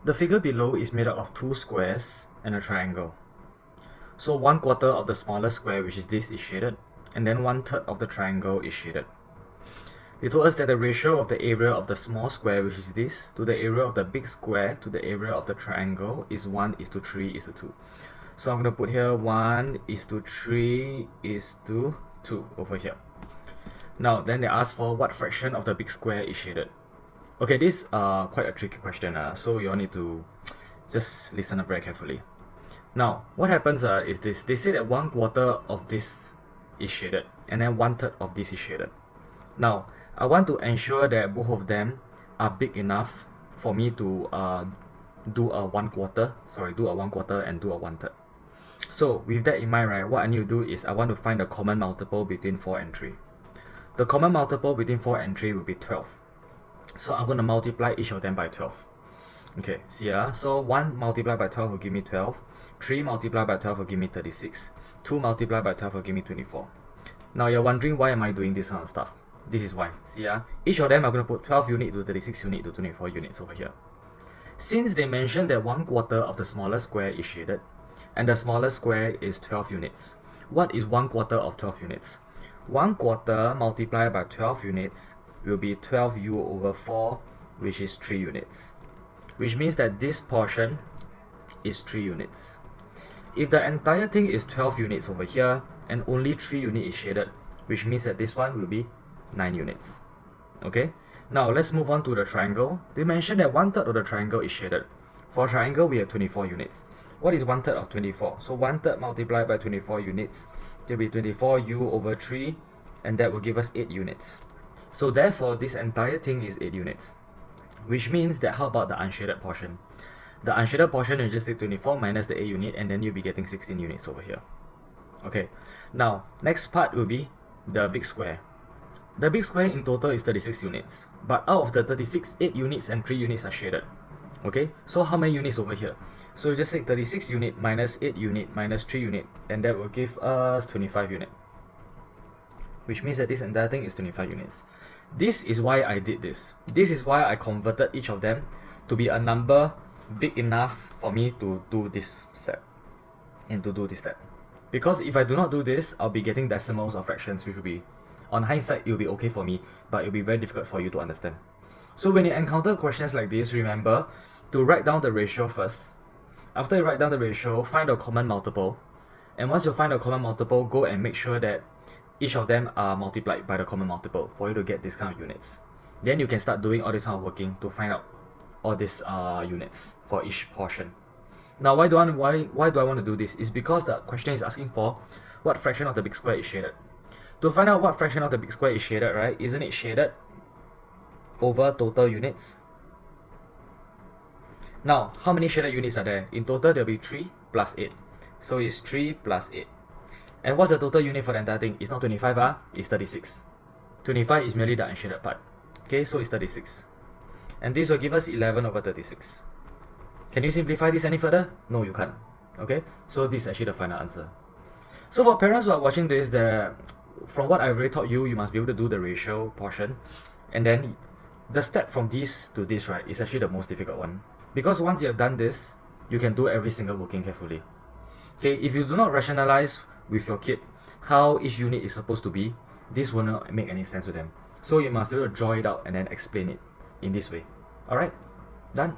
The figure below is made up of two squares and a triangle. So 1/4 of the smallest square, which is this, is shaded, and then 1/3 of the triangle is shaded. They told us that the ratio of the area of the small square, which is this, to the area of the big square to the area of the triangle is 1:3:2. So I'm going to put here 1:3:2 over here. Now, then they ask for what fraction of the big square is shaded. Okay, this is quite a tricky question, so you all need to just listen up very carefully. Now, what happens is this. They say that 1/4 of this is shaded, and then 1/3 of this is shaded. Now, I want to ensure that both of them are big enough for me to do a 1/4 and do a 1/3. So, with that in mind, right, what I need to do is I want to find the common multiple between 4 and 3. The common multiple between 4 and 3 will be 12. So, I'm going to multiply each of them by 12. Okay, see so 1 multiplied by 12 will give me 12, 3 multiplied by 12 will give me 36, 2 multiplied by 12 will give me 24. Now you're wondering why am I doing this kind of stuff? This is why. See each of them are going to put 12 unit to 36 unit to 24 units over here. Since they mentioned that 1/4 of the smallest square is shaded, and the smallest square is 12 units, what is 1/4 of 12 units? 1/4 multiplied by 12 units will be 12u over 4, which is 3 units. Which means that this portion is 3 units. If the entire thing is 12 units over here and only 3 units is shaded, which means that this one will be 9 units. Okay, now let's move on to the triangle. They mentioned that 1/3 of the triangle is shaded. For a triangle, we have 24 units. What is 1/3 of 24? So 1/3 multiplied by 24 units, it will be 24u over 3, and that will give us 8 units. So therefore, this entire thing is 8 units. Which means that how about the unshaded portion? The unshaded portion, you just take 24 minus the 8 unit, and then you'll be getting 16 units over here. Okay, now next part will be the big square. The big square in total is 36 units, but out of the 36, 8 units and 3 units are shaded. Okay, so how many units over here? So you just take 36 unit minus 8 unit minus 3 unit, and that will give us 25 unit. Which means that this entire thing is 25 units. This is why I did this. This is why I converted each of them to be a number big enough for me to do this step and to do this step. Because if I do not do this, I'll be getting decimals or fractions, which will be, on hindsight, it will be okay for me, but it will be very difficult for you to understand. So when you encounter questions like this, remember to write down the ratio first. After you write down the ratio, find a common multiple. And once you find a common multiple, go and make sure that each of them are multiplied by the common multiple for you to get this kind of units. Then you can start doing all this kind of working to find out all these units for each portion. Now, why do I want to do this? It's because the question is asking for what fraction of the big square is shaded. To find out what fraction of the big square is shaded, right? Isn't it shaded over total units? Now, how many shaded units are there? In total, there will be 3 plus 8. So it's 3 plus 8. And what's the total unit for the entire thing? It's not 25, it's 36. 25 is merely the unshaded part. Okay, so it's 36. And this will give us 11 over 36. Can you simplify this any further? No, you can't. Okay, so this is actually the final answer. So for parents who are watching this, from what I've already taught you, you must be able to do the ratio portion. And then the step from this to this, right, is actually the most difficult one. Because once you have done this, you can do every single working carefully. Okay, if you do not rationalize with your kid how each unit is supposed to be, this will not make any sense to them. So you must be able to draw it out and then explain it in this way. Alright, done.